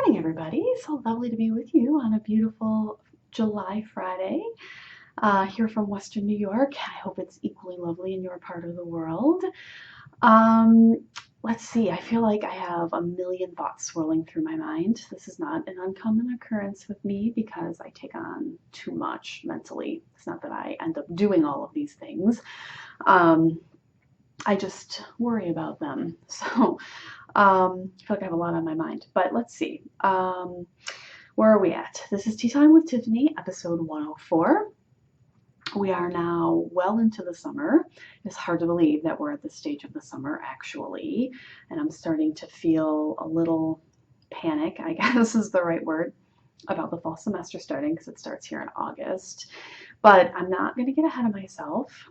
Morning, everybody. So lovely to be with you on a beautiful July Friday here from Western New York. I hope it's equally lovely in your part of the world. Um, let's see, I feel like I have a million thoughts swirling through my mind. This is not an uncommon occurrence with me because I take on too much mentally. It's not that I end up doing all of these things. Um, I just worry about them. I feel like I have a lot on my mind, but let's see. Where are we at? This is Tea Time with Tiffany, episode 104. We are now well into the summer. It's hard to believe that we're at this stage of the summer, actually, and I'm starting to feel a little panic, I guess is the right word, about the fall semester starting because it starts here in August. But I'm not going to get ahead of myself.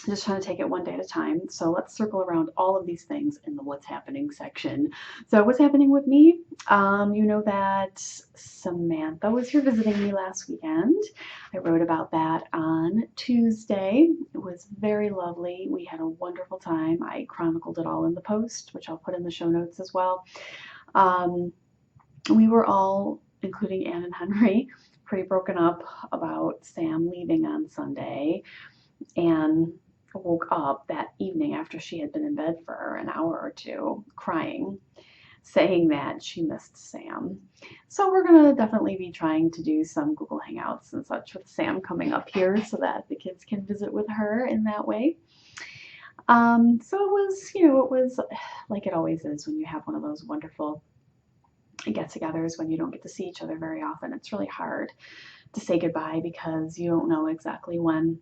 I'm just trying to take it one day at a time. So let's circle around all of these things in the what's happening section. So what's happening with me? You know that Samantha was here visiting me last weekend. I wrote about that on Tuesday. It was very lovely. We had a wonderful time. I chronicled it all in the post, which I'll put in the show notes as well. We were all, including Anne and Henry, pretty broken up about Sam leaving on Sunday. And woke up that evening after she had been in bed for an hour or two crying, saying that she missed Sam. So we're going to definitely be trying to do some Google Hangouts and such with Sam coming up here so that the kids can visit with her in that way. So it was like it always is when you have one of those wonderful get-togethers when you don't get to see each other very often. It's really hard to say goodbye because you don't know exactly when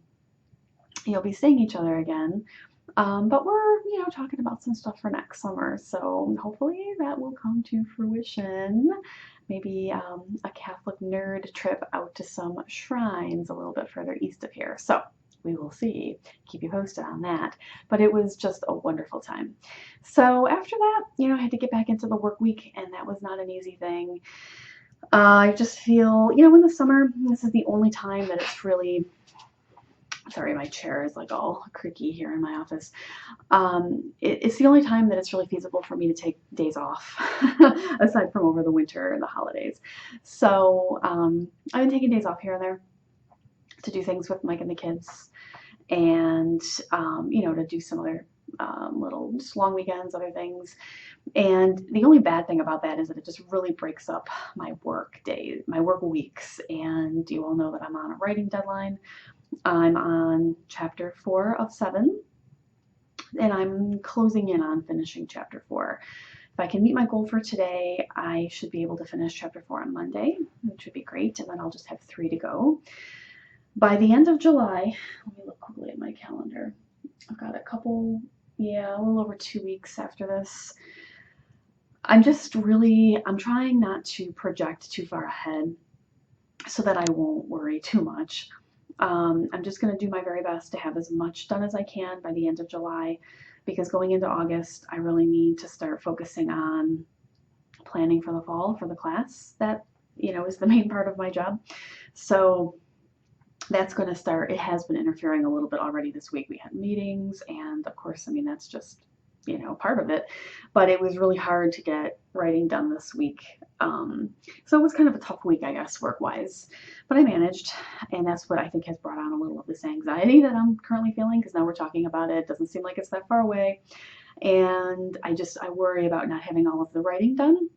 you'll be seeing each other again. But we're, talking about some stuff for next summer. So hopefully that will come to fruition. Maybe a Catholic nerd trip out to some shrines a little bit further east of here. So we will see. Keep you posted on that. But it was just a wonderful time. So after that, I had to get back into the work week, and that was not an easy thing. I just feel, in the summer, this is the only time that it's really. Sorry, my chair is like all creaky here in my office. It's the only time that it's really feasible for me to take days off, aside from over the winter and the holidays. So I've been taking days off here and there to do things with Mike and the kids, and to do some other little just long weekends, other things. And the only bad thing about that is that it just really breaks up my work days, my work weeks. And you all know that I'm on a writing deadline. I'm on chapter 4 of 7, and I'm closing in on finishing chapter 4. If I can meet my goal for today, I should be able to finish chapter 4 on Monday, which would be great, and then I'll just have 3 to go. By the end of July, let me look quickly at my calendar. I've got a little over 2 weeks after this. I'm trying not to project too far ahead so that I won't worry too much. I'm just going to do my very best to have as much done as I can by the end of July, because going into August, I really need to start focusing on planning for the fall for the class. That, is the main part of my job. So that's going to start. It has been interfering a little bit already this week. We had meetings, and of course, that's just, part of it. But it was really hard to get writing done this week. So it was kind of a tough week, I guess, work-wise. But I managed, and that's what I think has brought on a little of this anxiety that I'm currently feeling, because now we're talking about it. It doesn't seem like it's that far away. And I worry about not having all of the writing done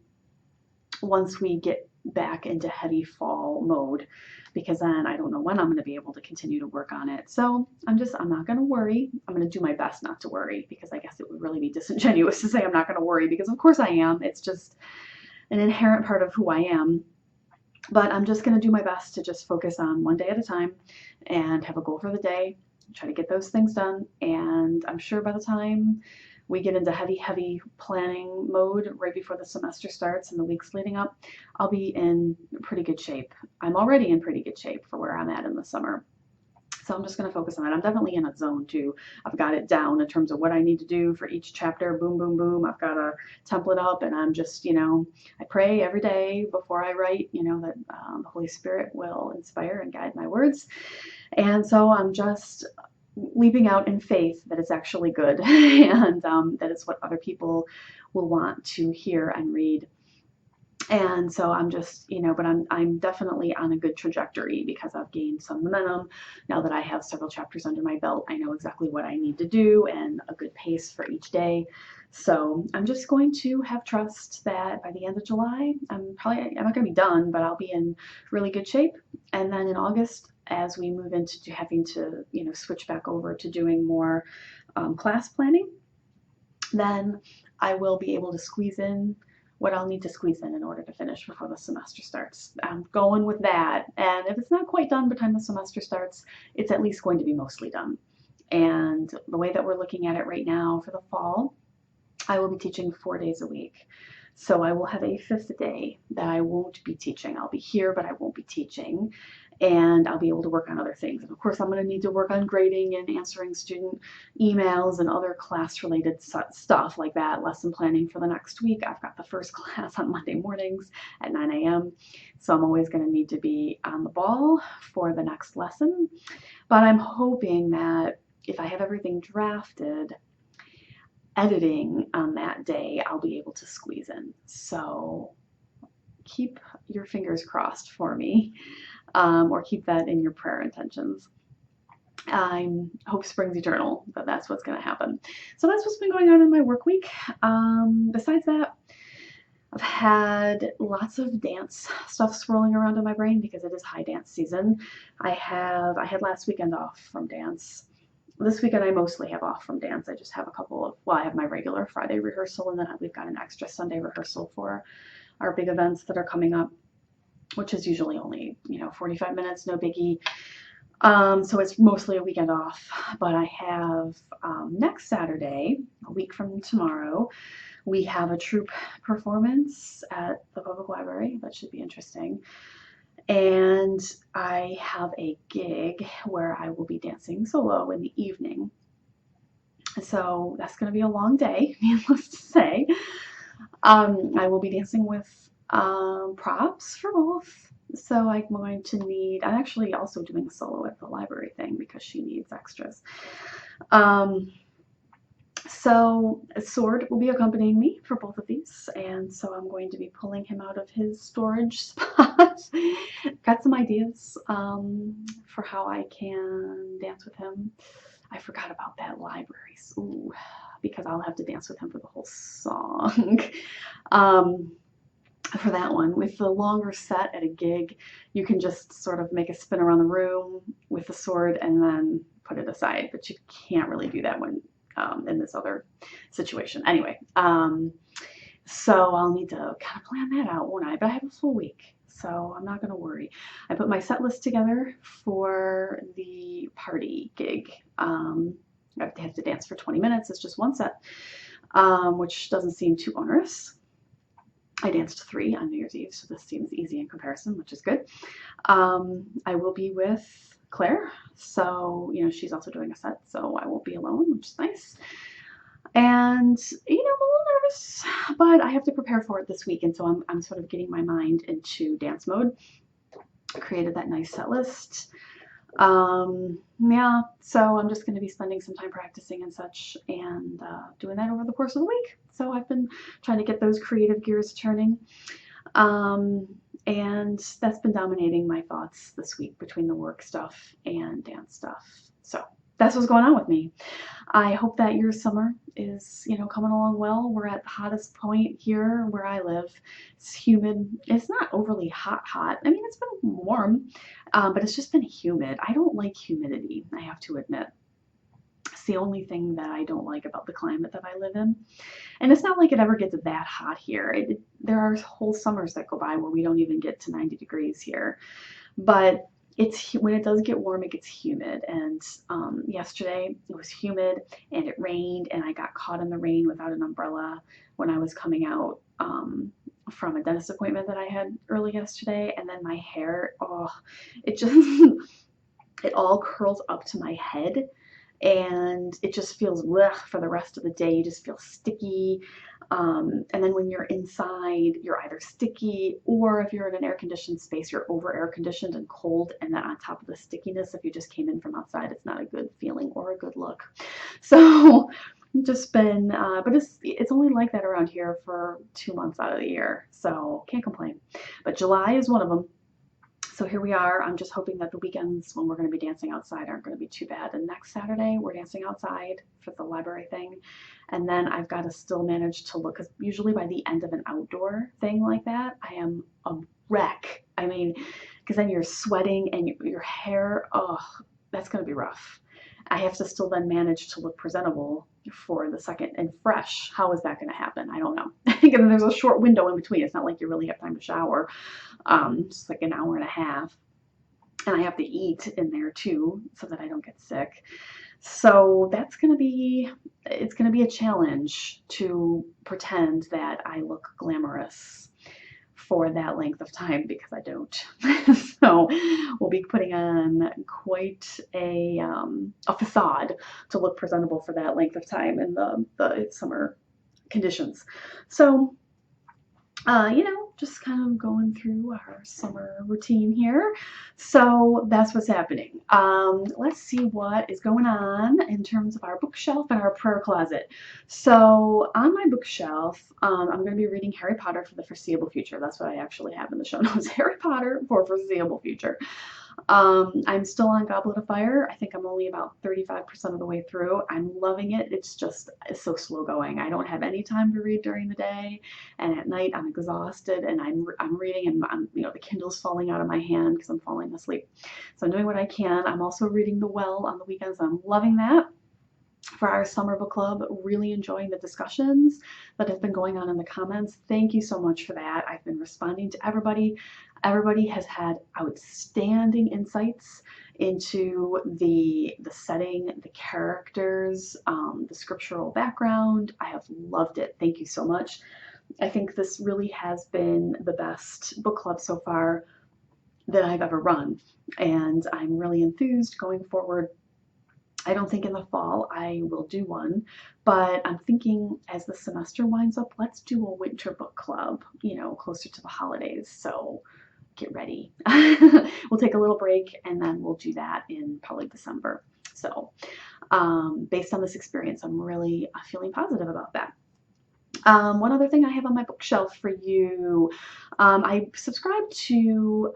once we get back into heavy fall mode, because then I don't know when I'm going to be able to continue to work on it. So I'm not going to worry. I'm going to do my best not to worry, because I guess it would really be disingenuous to say I'm not going to worry, because of course I am. It's just an inherent part of who I am. But I'm just going to do my best to just focus on one day at a time and have a goal for the day, try to get those things done. And I'm sure by the time we get into heavy planning mode right before the semester starts and the weeks leading up, I'll be in pretty good shape. I'm already in pretty good shape for where I'm at in the summer. So I'm just going to focus on that. I'm definitely in a zone too. I've got it down in terms of what I need to do for each chapter. Boom, boom, boom. I've got a template up, and I'm just, I pray every day before I write, that the Holy Spirit will inspire and guide my words. And so I'm just leaping out in faith that it's actually good and that it's what other people will want to hear and read. And so I'm just, but I'm definitely on a good trajectory because I've gained some momentum. Now that I have several chapters under my belt, I know exactly what I need to do and a good pace for each day. So I'm just going to have trust that by the end of July, I'm not going to be done, but I'll be in really good shape. And then in August, as we move into having to, switch back over to doing more class planning, then I will be able to squeeze in what I'll need to squeeze in order to finish before the semester starts. I'm going with that. And if it's not quite done by the time the semester starts, it's at least going to be mostly done. And the way that we're looking at it right now for the fall, I will be teaching 4 days a week. So I will have a fifth day that I won't be teaching. I'll be here, but I won't be teaching. And I'll be able to work on other things. And of course, I'm going to need to work on grading and answering student emails and other class-related stuff like that, lesson planning for the next week. I've got the first class on Monday mornings at 9 a.m. So I'm always going to need to be on the ball for the next lesson. But I'm hoping that if I have everything drafted, editing on that day, I'll be able to squeeze in. So keep your fingers crossed for me, or keep that in your prayer intentions. I hope springs eternal, but that's what's going to happen. So that's what's been going on in my work week. Besides that, I've had lots of dance stuff swirling around in my brain because it is high dance season. I had last weekend off from dance. This weekend I mostly have off from dance. I just have I have my regular Friday rehearsal, and then we've got an extra Sunday rehearsal for our big events that are coming up, which is usually only 45 minutes, no biggie. So it's mostly a weekend off. But I have next Saturday, a week from tomorrow, we have a troupe performance at the public library. That should be interesting. And I have a gig where I will be dancing solo in the evening. So that's going to be a long day, needless to say. I will be dancing with props for both. So I'm going to I'm actually also doing a solo at the library thing because she needs extras. So Sword will be accompanying me for both of these, and so I'm going to be pulling him out of his storage spot. Got some ideas for how I can dance with him. I forgot about that libraries. Ooh, because I'll have to dance with him for the whole song. For that one, with the longer set at a gig, you can just sort of make a spin around the room with the sword and then put it aside, but you can't really do that when in this other situation. Anyway, so I'll need to kind of plan that out, won't I? But I have a full week, so I'm not going to worry. I put my set list together for the party gig. I have to dance for 20 minutes. It's just one set, which doesn't seem too onerous. I danced 3 on New Year's Eve, so this seems easy in comparison, which is good. I will be with Claire, so she's also doing a set, so I won't be alone, which is nice. And I'm a little nervous, but I have to prepare for it this week, and so I'm sort of getting my mind into dance mode. I created that nice set list. Yeah, so I'm just going to be spending some time practicing and such, and doing that over the course of the week. So I've been trying to get those creative gears turning. And that's been dominating my thoughts this week between the work stuff and dance stuff. So that's what's going on with me. I hope that your summer is, coming along well. We're at the hottest point here where I live. It's humid. It's not overly hot. I mean, it's been warm, but it's just been humid. I don't like humidity, I have to admit. It's the only thing that I don't like about the climate that I live in. And it's not like it ever gets that hot here. There are whole summers that go by where we don't even get to 90 degrees here. But when it does get warm, it gets humid. And yesterday it was humid and it rained, and I got caught in the rain without an umbrella when I was coming out from a dentist appointment that I had early yesterday. And then my hair, it just, it all curls up to my head. And it just feels blech for the rest of the day. You just feel sticky. And then when you're inside, you're either sticky, or if you're in an air-conditioned space, you're over air-conditioned and cold. And then on top of the stickiness, if you just came in from outside, it's not a good feeling or a good look. So just been, but it's only like that around here for 2 months out of the year, so can't complain. But July is one of them. So here we are. I'm just hoping that the weekends when we're going to be dancing outside aren't going to be too bad. And next Saturday, we're dancing outside for the library thing. And then I've got to still manage to look, because usually by the end of an outdoor thing like that, I am a wreck. I mean, because then you're sweating and your hair, oh, that's going to be rough. I have to still then manage to look presentable for the second and fresh. How is that going to happen? I don't know. And there's a short window in between. It's not like you really have time to shower. Just like an hour and a half. And I have to eat in there too, so that I don't get sick. So that's going to be, it's going to be a challenge to pretend that I look glamorous for that length of time, because I don't. So we'll be putting on quite a facade to look presentable for that length of time in the summer conditions. So just kind of going through our summer routine here. So that's what's happening. Let's see what is going on in terms of our bookshelf and our prayer closet. So on my bookshelf, I'm going to be reading Harry Potter for the foreseeable future. That's what I actually have in the show notes. Harry Potter for foreseeable future. I'm still on Goblet of Fire. I think I'm only about 35% of the way through. I'm loving it. It's so slow going. I don't have any time to read during the day, and at night I'm exhausted, and I'm reading, and the Kindle's falling out of my hand because I'm falling asleep. So I'm doing what I can. I'm also reading The Well on the weekends. I'm loving that. For our summer book club, really enjoying the discussions that have been going on in the comments. Thank you so much for that. I've been responding to everybody. Everybody has had outstanding insights into the setting, the characters, the scriptural background. I have loved it. Thank you so much. I think this really has been the best book club so far that I've ever run, and I'm really enthused going forward. I don't think in the fall I will do one, but I'm thinking as the semester winds up, let's do a winter book club, closer to the holidays. So get ready. We'll take a little break, and then we'll do that in probably December. So based on this experience, I'm really feeling positive about that. One other thing I have on my bookshelf for you, I subscribe to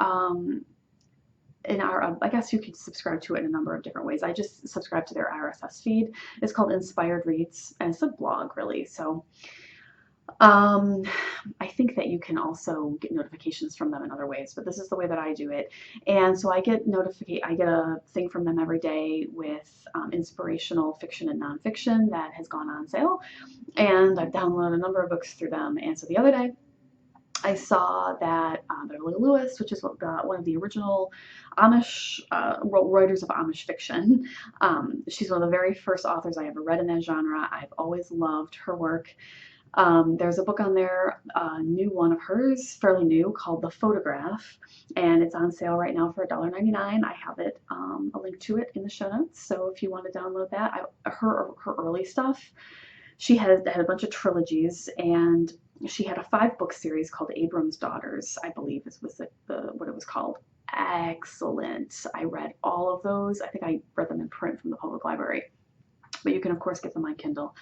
I guess you could subscribe to it in a number of different ways. I just subscribe to their RSS feed. It's called Inspired Reads, and it's a blog, really. So I think that you can also get notifications from them in other ways, but this is the way that I do it. And so I get a thing from them every day with inspirational fiction and nonfiction that has gone on sale. And I've downloaded a number of books through them. And so the other day, I saw that Beverly Lewis, which is one of the original Amish writers of Amish fiction, she's one of the very first authors I ever read in that genre. I've always loved her work. There's a book on there, a new one of hers, fairly new, called The Photograph, and it's on sale right now for $1.99. I have it, a link to it in the show notes, so if you want to download that. Her early stuff, she had a bunch of trilogies, and she had a 5-book series called Abram's Daughters, I believe was what it was called. Excellent. I read all of those. I think I read them in print from the public library, but you can of course get them on Kindle.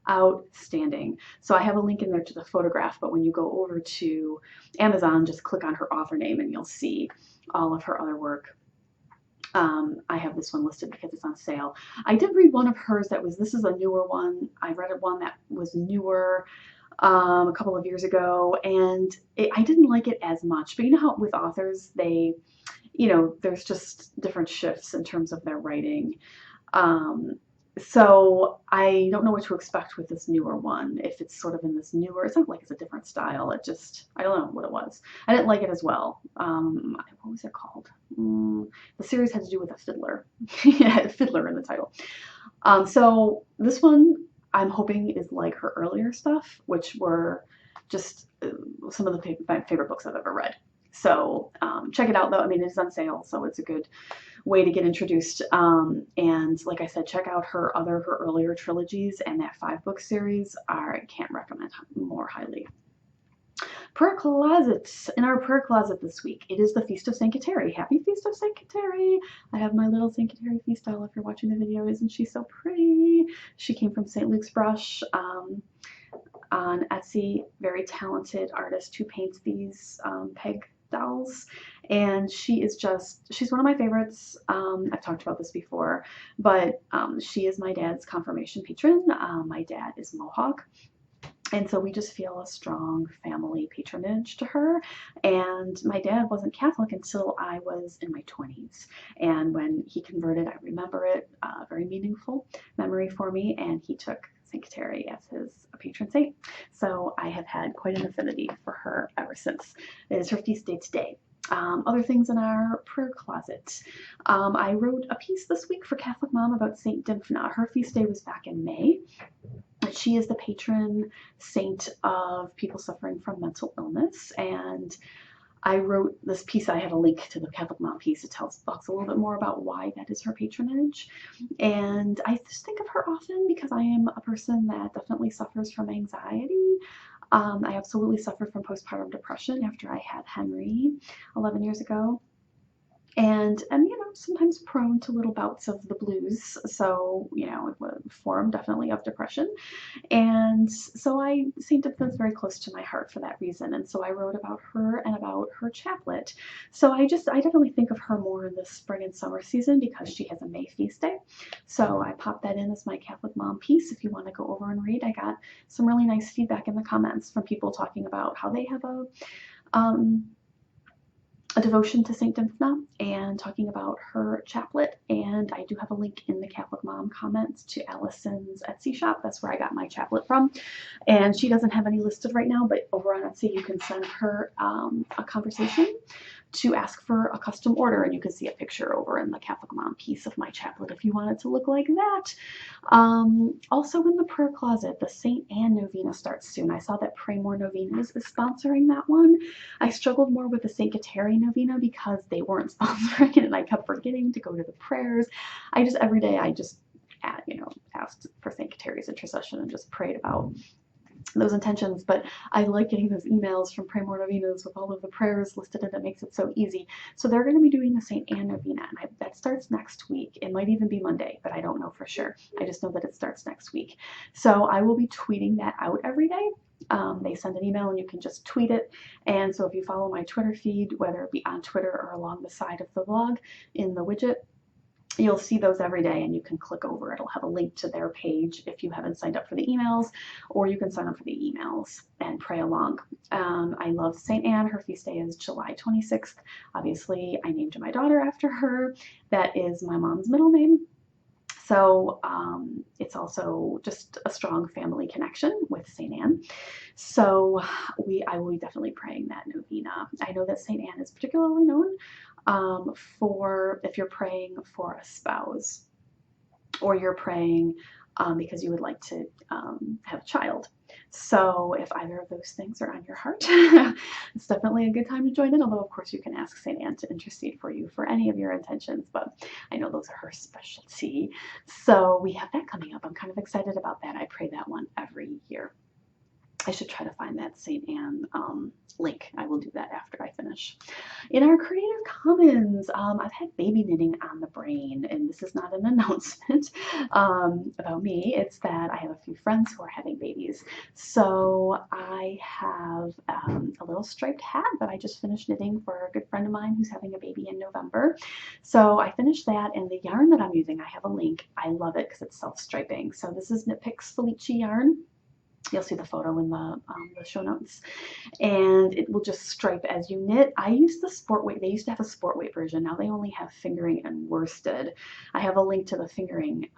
Outstanding. So I have a link in there to The Photograph, but when you go over to Amazon, just click on her author name and you'll see all of her other work. I have this one listed because it's on sale. I did read one of hers this is a newer one. I read one that was newer a couple of years ago, and I didn't like it as much. But you know how with authors, there's just different shifts in terms of their writing. So I don't know what to expect with this newer one. If it's sort of in this newer, it's not like it's a different style. I don't know what it was. I didn't like it as well. What was it called? The series had to do with a fiddler. It had a fiddler in the title. So this one I'm hoping is like her earlier stuff, which were just some of my favorite books I've ever read. So check it out, though. I mean, it's on sale, so it's a good way to get introduced. And like I said, check out her earlier trilogies, and that 5-book series I can't recommend more highly. Prayer closet. In our prayer closet this week, it is the Feast of St. Kateri. Happy Feast of St. Kateri. I have my little St. Kateri feast doll if you're watching the video. Isn't she so pretty? She came from St. Luke's Brush on Etsy. Very talented artist who paints these peg dolls, and she's one of my favorites. I've talked about this before, but she is my dad's confirmation patron. My dad is Mohawk, and so we just feel a strong family patronage to her. And my dad wasn't Catholic until I was in my 20s. And when he converted, I remember it, a very meaningful memory for me. And he took St. Kateri as his patron saint. So I have had quite an affinity for her ever since. It is her feast day today. Other things in our prayer closet. I wrote a piece this week for Catholic Mom about St. Dymphna. Her feast day was back in May. She is the patron saint of people suffering from mental illness, and I wrote this piece. I have a link to the Catholic Mom piece. It talks a little bit more about why that is her patronage, and I just think of her often because I am a person that definitely suffers from anxiety. I absolutely suffered from postpartum depression after I had Henry 11 years ago. And sometimes prone to little bouts of the blues. So, it was a form definitely of depression. And so St. Dymphna is very close to my heart for that reason. And so I wrote about her and about her chaplet. So I definitely think of her more in the spring and summer season because she has a May feast day. So I popped that in as my Catholic Mom piece. If you want to go over and read, I got some really nice feedback in the comments from people talking about how they have a devotion to St. Dymphna and talking about her chaplet. And I do have a link in the Catholic Mom comments to Allison's Etsy shop. That's where I got my chaplet from. And she doesn't have any listed right now, but over on Etsy, you can send her a conversation to ask for a custom order, and you can see a picture over in the Catholic Mom piece of my chaplet if you want it to look like that. Also in the prayer closet, the St. Anne novena starts soon. I saw that Pray More Novenas is sponsoring that one. I struggled more with the St. Kateri novena because they weren't sponsoring it, and I kept forgetting to go to the prayers. Every day I just asked for St. Kateri's intercession and just prayed about those intentions. But I like getting those emails from Pray More Novenas with all of the prayers listed, and it makes it so easy. So they're going to be doing the St. Anne novena, and that starts next week. It might even be Monday, but I don't know for sure. I just know that it starts next week. So I will be tweeting that out every day. They send an email and you can just tweet it. And so if you follow my Twitter feed, whether it be on Twitter or along the side of the blog in the widget, you'll see those every day, and you can click over. It'll have a link to their page if you haven't signed up for the emails, or you can sign up for the emails and pray along. I love St. Anne. Her feast day is July 26th. Obviously, I named my daughter after her. That is my mom's middle name. So it's also just a strong family connection with St. Anne. So I will be definitely praying that novena. I know that St. Anne is particularly known for if you're praying for a spouse, or you're praying because you would like to have a child. So if either of those things are on your heart, it's definitely a good time to join in, although of course you can ask St. Anne to intercede for you for any of your intentions, but I know those are her specialty. So we have that coming up. I'm kind of excited about that. I pray that one every year. I should try to find that St. Anne link. I will do that after I finish. In our Creative Commons, I've had baby knitting on the brain, and this is not an announcement about me. It's that I have a few friends who are having babies. So I have a little striped hat that I just finished knitting for a good friend of mine who's having a baby in November. So I finished that, and the yarn that I'm using, I have a link. I love it because it's self-striping. So this is Knit Picks Felice yarn. You'll see the photo in the show notes, and it will just stripe as you knit. I use the sport weight. They used to have a sport weight version. Now they only have fingering and worsted. I have a link to the fingering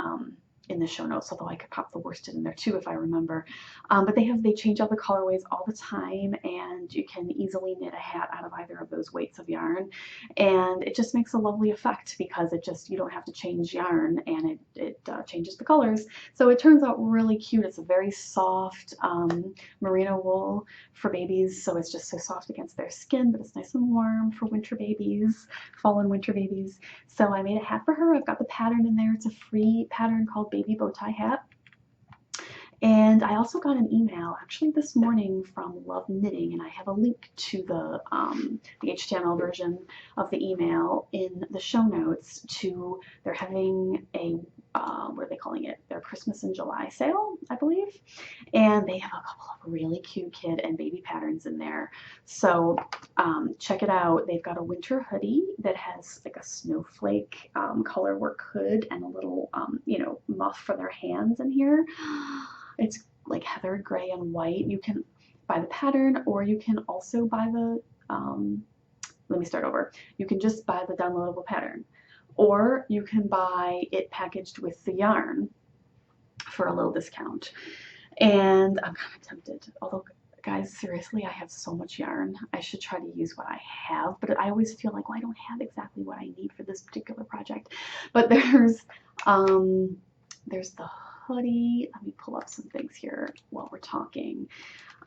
in the show notes, although I could pop the worsted in there too if I remember. But they change out the colorways all the time, and you can easily knit a hat out of either of those weights of yarn, and it just makes a lovely effect because you don't have to change yarn, and it changes the colors. So it turns out really cute. It's a very soft merino wool for babies, so it's just so soft against their skin, but it's nice and warm for winter babies, fall and winter babies. So I made a hat for her. I've got the pattern in there. It's a free pattern called Baby Bow Tie Hat. And I also got an email actually this morning from Love Knitting, and I have a link to the HTML version of the email in the show notes. To they're having a what are they calling it? Their Christmas in July sale, I believe, and they have a couple of really cute kid and baby patterns in there. So check it out. They've got a winter hoodie that has like a snowflake color work hood and a little muff for their hands in here. It's like heather gray and white. You can buy the pattern, or you can also buy the, let me start over. You can just buy the downloadable pattern, or you can buy it packaged with the yarn for a little discount. And I'm kind of tempted, although guys, seriously, I have so much yarn. I should try to use what I have, but I always feel like, well, I don't have exactly what I need for this particular project. But there's the hoodie. Let me pull up some things here while we're talking.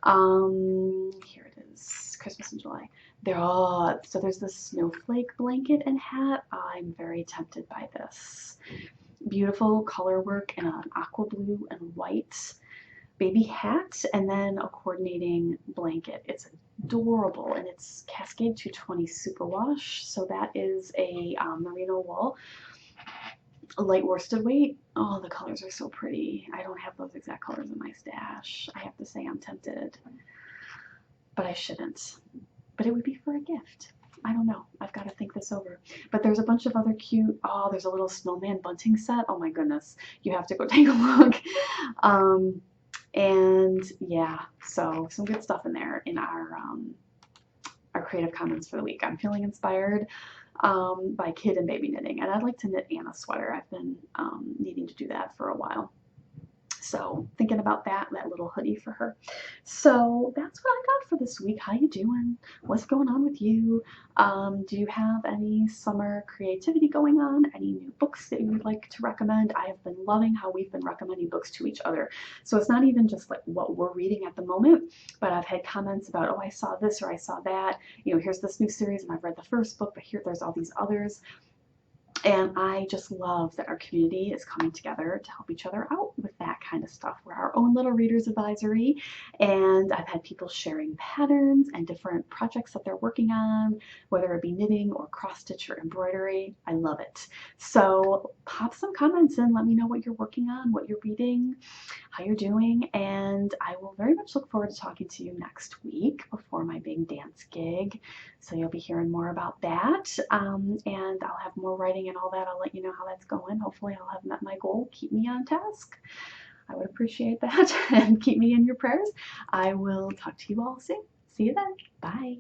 Here it is, Christmas in July. So there's this snowflake blanket and hat. I'm very tempted by this. Beautiful color work in an aqua blue and white baby hat, and then a coordinating blanket. It's adorable, and it's Cascade 220 superwash. So that is a merino wool, a light worsted weight. Oh, the colors are so pretty. I don't have those exact colors in my stash. I have to say I'm tempted, but I shouldn't. But it would be for a gift. I don't know. I've got to think this over. But there's a bunch of other cute, there's a little snowman bunting set. Oh my goodness. You have to go take a look. And yeah, so some good stuff in there in our Creative Commons for the week. I'm feeling inspired by kid and baby knitting, and I'd like to knit Anna sweater. I've been needing to do that for a while. So thinking about that little hoodie for her. So that's what I got for this week. How you doing? What's going on with you? Do you have any summer creativity going on? Any new books that you would like to recommend? I have been loving how we've been recommending books to each other. So it's not even just like what we're reading at the moment, but I've had comments about, oh, I saw this or I saw that. Here's this new series and I've read the first book, but there's all these others. And I just love that our community is coming together to help each other out with that kind of stuff. We're our own little readers advisory, and I've had people sharing patterns and different projects that they're working on, whether it be knitting or cross stitch or embroidery. I love it. So pop some comments in, let me know what you're working on, what you're reading, how you're doing, and I will very much look forward to talking to you next week before my big dance gig. So you'll be hearing more about that, and I'll have more writing and all that. I'll let you know how that's going. Hopefully I'll have met my goal. Keep me on task. I would appreciate that, and keep me in your prayers. I will talk to you all soon. See you then. Bye.